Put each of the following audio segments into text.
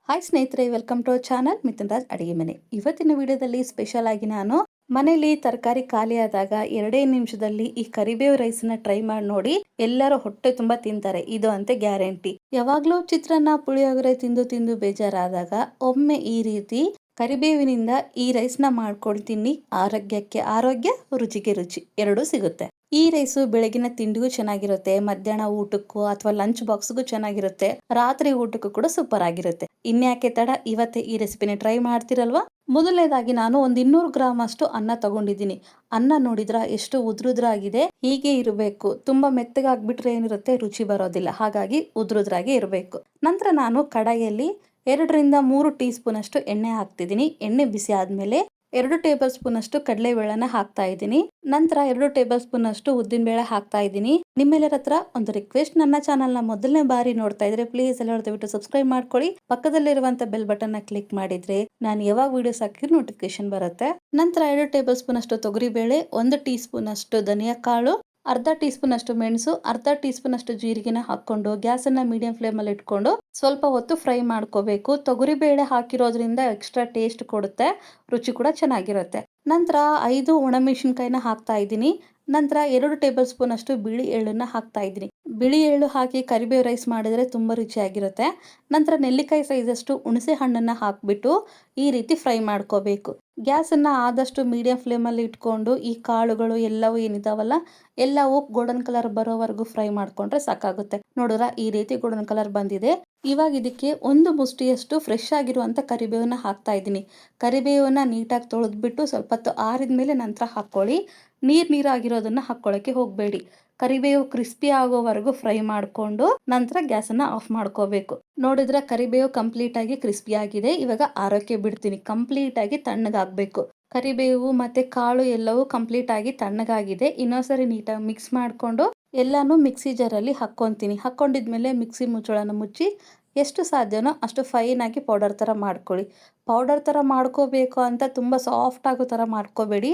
Hi ಸ್ನೇಹಿತರೆ, welcome to our channel Mithun Raj ಅಡಿಗೆ ಮನೆ. ಇವತ್ತಿನ ವಿಡಿಯೋದಲ್ಲಿ ಸ್ಪೆಷಲ್ ಆಗಿ ನಾನು ಮನೇಲಿ ತರಕಾರಿ ಖಾಲಿ ಆದಾಗ 2 ನಿಮಿಷದಲ್ಲಿ ಈ ಕರಿಬೇವು ರೈಸ್ನ ಟ್ರೈ ಮಾಡಿ ನೋಡಿ. ಎಲ್ಲರೂ ಹೊಟ್ಟೆ ತುಂಬಾ ತಿಂತಾರೆ, ಇದು ಅಂತೆ ಗ್ಯಾರಂಟಿ. ಯಾವಾಗ್ಲೂ ಚಿತ್ರಾನ್ನ ಪುಳಿಯೋಗರೆ ತಿಂದು ತಿಂದು ಬೇಜಾರಾದಾಗ ಒಮ್ಮೆ ಈ ರೀತಿ ಕರಿಬೇವಿನಿಂದ ಈ ರೈಸ್ನ ಮಾಡ್ಕೊಳ್ತೀನಿ. ಆರೋಗ್ಯಕ್ಕೆ ಆರೋಗ್ಯ, ರುಚಿಗೆ ರುಚಿ ಎರಡೂ ಸಿಗುತ್ತೆ. ಈ ರೈಸು ಬೆಳಗಿನ ತಿಂಡಿಗೂ ಚೆನ್ನಾಗಿರುತ್ತೆ, ಮಧ್ಯಾಹ್ನ ಊಟಕ್ಕೂ ಅಥವಾ ಲಂಚ್ ಬಾಕ್ಸ್ಗೂ ಚೆನ್ನಾಗಿರುತ್ತೆ, ರಾತ್ರಿ ಊಟಕ್ಕೂ ಕೂಡ ಸೂಪರ್ ಆಗಿರುತ್ತೆ. ಇನ್ಯಾಕೆ ತಡ, ಇವತ್ತೇ ಈ ರೆಸಿಪಿನ ಟ್ರೈ ಮಾಡ್ತಿರಲ್ವಾ? ಮೊದಲನೇದಾಗಿ ನಾನು ಒಂದು 200 ಗ್ರಾಮ್ ಅಷ್ಟು ಅನ್ನ ತಗೊಂಡಿದ್ದೀನಿ. ಅನ್ನ ನೋಡಿದ್ರ ಎಷ್ಟು ಉದ್ರುದ್ರಾಗಿದೆ. ಹೀಗೆ ಇರಬೇಕು. ತುಂಬಾ ಮೆತ್ತಗಾಗ್ಬಿಟ್ರೆ ಏನಿರುತ್ತೆ, ರುಚಿ ಬರೋದಿಲ್ಲ. ಹಾಗಾಗಿ ಉದ್ರುದ್ರಾಗಿ ಇರಬೇಕು. ನಂತರ ನಾನು ಕಡಾಯಿಯಲ್ಲಿ 2 ರಿಂದ 3 ಟೀ ಸ್ಪೂನ್ ಅಷ್ಟು ಎಣ್ಣೆ ಹಾಕ್ತಿದ್ದೀನಿ. ಎಣ್ಣೆ ಬಿಸಿ ಆದ್ಮೇಲೆ 2 ಟೇಬಲ್ ಸ್ಪೂನ್ ಅಷ್ಟು ಕಡಲೆಬೇಳೆನ ಹಾಕ್ತಾ ಇದ್ದೀನಿ. ನಂತರ 2 ಟೇಬಲ್ ಸ್ಪೂನ್ ಅಷ್ಟು ಉದ್ದಿನ ಬೇಳೆ ಹಾಕ್ತಾ ಇದ್ದೀನಿ. ನಿಮ್ಮೆಲ್ಲರ ಹತ್ರ ಒಂದು ರಿಕ್ವೆಸ್ಟ್, ನನ್ನ ಚಾನಲ್ನ ಮೊದಲನೇ ಬಾರಿ ನೋಡ್ತಾ ಇದ್ರೆ ಪ್ಲೀಸ್ ಎಲ್ಲರೂ ದಯವಿಟ್ಟು ಸಬ್ಸ್ಕ್ರೈಬ್ ಮಾಡ್ಕೊಳ್ಳಿ. ಪಕ್ಕದಲ್ಲಿರುವಂತ ಬೆಲ್ ಬಟನ್ ನ ಕ್ಲಿಕ್ ಮಾಡಿದ್ರೆ ನಾನು ಯಾವಾಗ ವಿಡಿಯೋಸ್ ಹಾಕಿದ್ರೆ ನೋಟಿಫಿಕೇಶನ್ ಬರುತ್ತೆ. ನಂತರ 2 ಟೇಬಲ್ ಸ್ಪೂನ್ ಅಷ್ಟು ತೊಗರಿ ಬೇಳೆ, 1 ಟೀ ಸ್ಪೂನ್ ಅಷ್ಟು ಧನಿಯಾ ಕಾಳು, ಅರ್ಧ ಟೀ ಸ್ಪೂನ್ ಅಷ್ಟು ಮೆಣಸು, ಅರ್ಧ ಟೀ ಸ್ಪೂನ್ ಅಷ್ಟು ಜೀರಿಗೆನ ಹಾಕೊಂಡು ಗ್ಯಾಸನ್ನ ಮೀಡಿಯಂ ಫ್ಲೇಮ್ ಅಲ್ಲಿ ಇಟ್ಕೊಂಡು ಸ್ವಲ್ಪ ಹೊತ್ತು ಫ್ರೈ ಮಾಡ್ಕೋಬೇಕು. ತೊಗರಿ ಬೇಳೆ ಹಾಕಿರೋದ್ರಿಂದ ಎಕ್ಸ್ಟ್ರಾ ಟೇಸ್ಟ್ ಕೊಡುತ್ತೆ, ರುಚಿ ಕೂಡ ಚೆನ್ನಾಗಿರುತ್ತೆ. ನಂತರ 5 ಒಣಮೆಣಸಿನಕಾಯಿನ ಹಾಕ್ತಾ ಇದ್ದೀನಿ. ನಂತರ 2 ಟೇಬಲ್ ಸ್ಪೂನ್ ಅಷ್ಟು ಬಿಳಿ ಎಳ್ಳನ್ನ ಹಾಕ್ತಾ ಇದ್ದೀನಿ. ಬಿಳಿ ಎಳ್ಳು ಹಾಕಿ ಕರಿಬೇವು ರೈಸ್ ಮಾಡಿದ್ರೆ ತುಂಬಾ ರುಚಿಯಾಗಿರುತ್ತೆ. ನಂತರ ನೆಲ್ಲಿಕಾಯಿ ಸೈಜ್ ಅಷ್ಟು ಹುಣಸೆ ಹಣ್ಣನ್ನ ಹಾಕ್ಬಿಟ್ಟು ಈ ರೀತಿ ಫ್ರೈ ಮಾಡ್ಕೋಬೇಕು. ಗ್ಯಾಸನ್ನ ಆದಷ್ಟು ಮೀಡಿಯಂ ಫ್ಲೇಮ್ ಅಲ್ಲಿ ಇಟ್ಕೊಂಡು ಈ ಕಾಳುಗಳು ಎಲ್ಲವೂ ಏನಿದಾವಲ್ಲ ಎಲ್ಲವೂ ಗೋಲ್ಡನ್ ಕಲರ್ ಬರೋವರೆಗೂ ಫ್ರೈ ಮಾಡ್ಕೊಂಡ್ರೆ ಸಾಕಾಗುತ್ತೆ. ನೋಡಿದ್ರ ಈ ರೀತಿ ಗೋಲ್ಡನ್ ಕಲರ್ ಬಂದಿದೆ. ಇವಾಗ ಇದಕ್ಕೆ 1 ಮುಷ್ಟಿಯಷ್ಟು ಫ್ರೆಶ್ ಆಗಿರುವಂತ ಕರಿಬೇವನ್ನ ಹಾಕ್ತಾ ಇದ್ದೀನಿ. ಕರಿಬೇವನ್ನ ನೀಟಾಗಿ ತೊಳೆದ್ಬಿಟ್ಟು ಸ್ವಲ್ಪ ಹೊತ್ತು ಆರಿದ ಮೇಲೆ ನಂತರ ಹಾಕೊಳ್ಳಿ. ನೀರಾಗಿರೋದನ್ನ ಹಾಕೊಳ್ಳೋಕೆ ಹೋಗಬೇಡಿ. ಕರಿಬೇವು ಕ್ರಿಸ್ಪಿ ಆಗೋವರೆಗೂ ಫ್ರೈ ಮಾಡಿಕೊಂಡು ನಂತರ ಗ್ಯಾಸನ್ನ ಆಫ್ ಮಾಡ್ಕೋಬೇಕು. ನೋಡಿದ್ರೆ ಕರಿಬೇವು ಕಂಪ್ಲೀಟ್ ಆಗಿ ಕ್ರಿಸ್ಪಿ ಆಗಿದೆ. ಇವಾಗ ಆರೋಕೆ ಬಿಡ್ತೀನಿ. ಕಂಪ್ಲೀಟ್ ಆಗಿ ತಣ್ಣಗಾಗ್ಬೇಕು. ಕರಿಬೇವು ಮತ್ತೆ ಕಾಳು ಎಲ್ಲವೂ ಕಂಪ್ಲೀಟ್ ಆಗಿ ತಣ್ಣಗಾಗಿದೆ. ಇನ್ನೊಂದ್ಸರಿ ನೀಟಾಗಿ ಮಿಕ್ಸ್ ಮಾಡ್ಕೊಂಡು ಎಲ್ಲಾನು ಮಿಕ್ಸಿ ಜಾರಲ್ಲಿ ಹಾಕ್ಕೊಂತೀನಿ. ಹಾಕೊಂಡಿದ್ಮೇಲೆ ಮಿಕ್ಸಿ ಮುಚ್ಚಳನ ಮುಚ್ಚಿ ಎಷ್ಟು ಸಾಧ್ಯನೋ ಅಷ್ಟು ಫೈನ್ ಆಗಿ ಪೌಡರ್ ಥರ ಮಾಡ್ಕೊಳ್ಳಿ. ಪೌಡರ್ ಥರ ಮಾಡ್ಕೋಬೇಕು ಅಂತ ತುಂಬ ಸಾಫ್ಟ್ ಆಗೋ ಥರ ಮಾಡ್ಕೋಬೇಡಿ.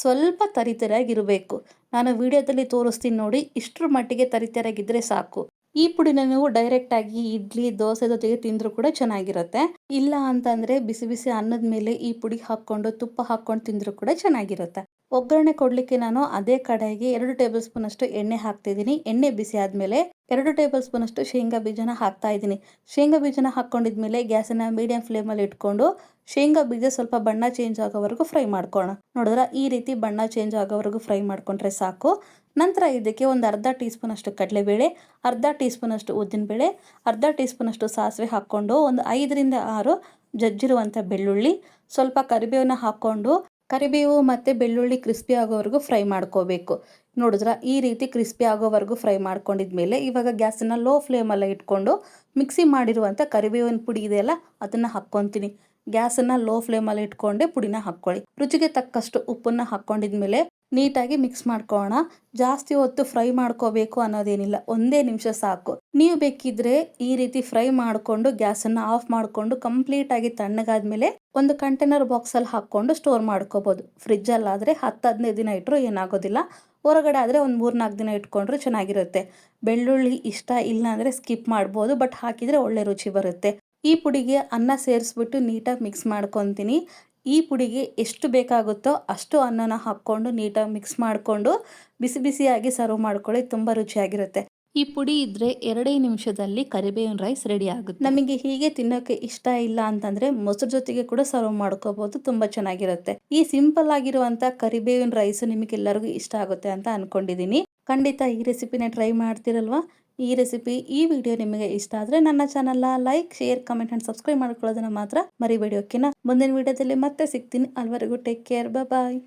ಸ್ವಲ್ಪ ತರಿತರಿಯಾಗಿರಬೇಕು. ನಾನು ವಿಡಿಯೋದಲ್ಲಿ ತೋರಿಸ್ತೀನಿ ನೋಡಿ, ಇಷ್ಟರ ಮಟ್ಟಿಗೆ ತರಿತರಿಯಾಗಿದ್ದರೆ ಸಾಕು. ಈ ಪುಡಿನ ನೀವು ಡೈರೆಕ್ಟಾಗಿ ಇಡ್ಲಿ ದೋಸೆ ಜೊತೆಗೆ ತಿಂದರೂ ಕೂಡ ಚೆನ್ನಾಗಿರುತ್ತೆ. ಇಲ್ಲ ಅಂತಂದರೆ ಬಿಸಿ ಬಿಸಿ ಅನ್ನದ ಮೇಲೆ ಈ ಪುಡಿ ಹಾಕ್ಕೊಂಡು ತುಪ್ಪ ಹಾಕ್ಕೊಂಡು ತಿಂದರೂ ಕೂಡ ಚೆನ್ನಾಗಿರುತ್ತೆ. ಒಗ್ಗರಣೆ ಕೊಡಲಿಕ್ಕೆ ನಾನು ಅದೇ ಕಡಾಯಿಗೆ 2 ಟೇಬಲ್ ಸ್ಪೂನ್ ಅಷ್ಟು ಎಣ್ಣೆ ಹಾಕ್ತಿದ್ದೀನಿ. ಎಣ್ಣೆ ಬಿಸಿ ಆದಮೇಲೆ 2 ಟೇಬಲ್ ಸ್ಪೂನ್ ಅಷ್ಟು ಶೇಂಗಾ ಬೀಜನ ಹಾಕ್ತಾ ಇದ್ದೀನಿ. ಶೇಂಗಾ ಬೀಜನ ಹಾಕ್ಕೊಂಡಿದ್ಮೇಲೆ ಗ್ಯಾಸನ್ನ ಮೀಡಿಯಂ ಫ್ಲೇಮಲ್ಲಿ ಇಟ್ಕೊಂಡು ಶೇಂಗಾ ಬೀಜ ಸ್ವಲ್ಪ ಬಣ್ಣ ಚೇಂಜ್ ಆಗೋವರೆಗೂ ಫ್ರೈ ಮಾಡ್ಕೊಳ್ಳೋಣ. ನೋಡಿದ್ರೆ ಈ ರೀತಿ ಬಣ್ಣ ಚೇಂಜ್ ಆಗೋವರೆಗೂ ಫ್ರೈ ಮಾಡ್ಕೊಂಡ್ರೆ ಸಾಕು. ನಂತರ ಇದಕ್ಕೆ ಒಂದು ಅರ್ಧ ಟೀ ಸ್ಪೂನ್ ಅಷ್ಟು ಕಡಲೆಬೇಳೆ, ಅರ್ಧ ಟೀ ಸ್ಪೂನ್ ಅಷ್ಟು ಉದ್ದಿನಬೇಳೆ, ಅರ್ಧ ಟೀ ಸ್ಪೂನ್ ಅಷ್ಟು ಸಾಸಿವೆ ಹಾಕ್ಕೊಂಡು ಒಂದು 5 ರಿಂದ 6 ಜಜ್ಜಿರುವಂಥ ಬೆಳ್ಳುಳ್ಳಿ, ಸ್ವಲ್ಪ ಕರಿಬೇವನ್ನ ಹಾಕ್ಕೊಂಡು ಕರಿಬೇವು ಮತ್ತು ಬೆಳ್ಳುಳ್ಳಿ ಕ್ರಿಸ್ಪಿ ಆಗೋವರೆಗೂ ಫ್ರೈ ಮಾಡ್ಕೋಬೇಕು. ನೋಡಿದ್ರ ಈ ರೀತಿ ಕ್ರಿಸ್ಪಿ ಆಗೋವರೆಗೂ ಫ್ರೈ ಮಾಡ್ಕೊಂಡಿದ್ಮೇಲೆ ಇವಾಗ ಗ್ಯಾಸನ್ನು ಲೋ ಫ್ಲೇಮಲ್ಲಿ ಇಟ್ಕೊಂಡು ಮಿಕ್ಸಿ ಮಾಡಿರುವಂಥ ಕರಿಬೇವಿನ ಪುಡಿ ಇದೆಯಲ್ಲ ಅದನ್ನು ಹಾಕ್ಕೊತೀನಿ. ಗ್ಯಾಸನ್ನು ಲೋ ಫ್ಲೇಮಲ್ಲಿ ಇಟ್ಕೊಂಡೆ ಪುಡಿನ ಹಾಕ್ಕೊಳ್ಳಿ. ರುಚಿಗೆ ತಕ್ಕಷ್ಟು ಉಪ್ಪನ್ನು ಹಾಕ್ಕೊಂಡಿದ್ಮೇಲೆ ನೀಟಾಗಿ ಮಿಕ್ಸ್ ಮಾಡ್ಕೊಳ್ಳೋಣ. ಜಾಸ್ತಿ ಹೊತ್ತು ಫ್ರೈ ಮಾಡ್ಕೋಬೇಕು ಅನ್ನೋದೇನಿಲ್ಲ, 1 ನಿಮಿಷ ಸಾಕು. ನೀವು ಬೇಕಿದ್ರೆ ಈ ರೀತಿ ಫ್ರೈ ಮಾಡಿಕೊಂಡು ಗ್ಯಾಸನ್ನು ಆಫ್ ಮಾಡಿಕೊಂಡು ಕಂಪ್ಲೀಟಾಗಿ ತಣ್ಣಗಾದ್ಮೇಲೆ ಒಂದು ಕಂಟೈನರ್ ಬಾಕ್ಸಲ್ಲಿ ಹಾಕ್ಕೊಂಡು ಸ್ಟೋರ್ ಮಾಡ್ಕೋಬೋದು. ಫ್ರಿಜ್ಜಲ್ಲಾದರೆ 10-15 ದಿನ ಇಟ್ಟರು ಏನಾಗೋದಿಲ್ಲ. ಹೊರಗಡೆ ಆದರೆ ಒಂದು 3-4 ದಿನ ಇಟ್ಕೊಂಡ್ರೆ ಚೆನ್ನಾಗಿರುತ್ತೆ. ಬೆಳ್ಳುಳ್ಳಿ ಇಷ್ಟ ಇಲ್ಲ ಅಂದರೆ ಸ್ಕಿಪ್ ಮಾಡ್ಬೋದು, ಬಟ್ ಹಾಕಿದರೆ ಒಳ್ಳೆ ರುಚಿ ಬರುತ್ತೆ. ಈ ಪುಡಿಗೆ ಅನ್ನ ಸೇರಿಸ್ಬಿಟ್ಟು ನೀಟಾಗಿ ಮಿಕ್ಸ್ ಮಾಡ್ಕೊತೀನಿ. ಈ ಪುಡಿಗೆ ಎಷ್ಟು ಬೇಕಾಗುತ್ತೋ ಅಷ್ಟು ಅನ್ನನ ಹಾಕ್ಕೊಂಡು ನೀಟಾಗಿ ಮಿಕ್ಸ್ ಮಾಡಿಕೊಂಡು ಬಿಸಿ ಬಿಸಿಯಾಗಿ ಸರ್ವ್ ಮಾಡ್ಕೊಳ್ಳಿ. ತುಂಬ ರುಚಿಯಾಗಿರುತ್ತೆ. ಈ ಪುಡಿ ಇದ್ದರೆ 2 ನಿಮಿಷದಲ್ಲಿ ಕರಿಬೇವಿನ ರೈಸ್ ರೆಡಿ ಆಗುತ್ತೆ. ನಮಗೆ ಹೀಗೆ ತಿನ್ನೋಕೆ ಇಷ್ಟ ಇಲ್ಲ ಅಂತಂದರೆ ಮೊಸರು ಜೊತೆಗೆ ಕೂಡ ಸರ್ವ್ ಮಾಡ್ಕೋಬೋದು, ತುಂಬ ಚೆನ್ನಾಗಿರುತ್ತೆ. ಈ ಸಿಂಪಲ್ ಆಗಿರುವಂಥ ಕರಿಬೇವಿನ ರೈಸ್ ನಿಮಗೆಲ್ಲರಿಗೂ ಇಷ್ಟ ಆಗುತ್ತೆ ಅಂತ ಅಂದ್ಕೊಂಡಿದ್ದೀನಿ. ಖಂಡಿತ ಈ ರೆಸಿಪಿನ ಟ್ರೈ ಮಾಡ್ತಿರಲ್ವಾ? ಈ ರೆಸಿಪಿ, ಈ ವಿಡಿಯೋ ನಿಮಗೆ ಇಷ್ಟ ಆದರೆ ನನ್ನ ಚಾನಲ್ನ like, share, comment and subscribe ಮಾಡ್ಕೊಳ್ಳೋದನ್ನ ಮಾತ್ರ ಮರಿಬೇಡಿ. ಓಕೆನಾ? ಮುಂದಿನ ವಿಡಿಯೋದಲ್ಲಿ ಮತ್ತೆ ಸಿಗ್ತೀನಿ. ಅಲ್ಲಿವರೆಗೂ ಟೇಕ್ ಕೇರ್, ಬಾಯ್.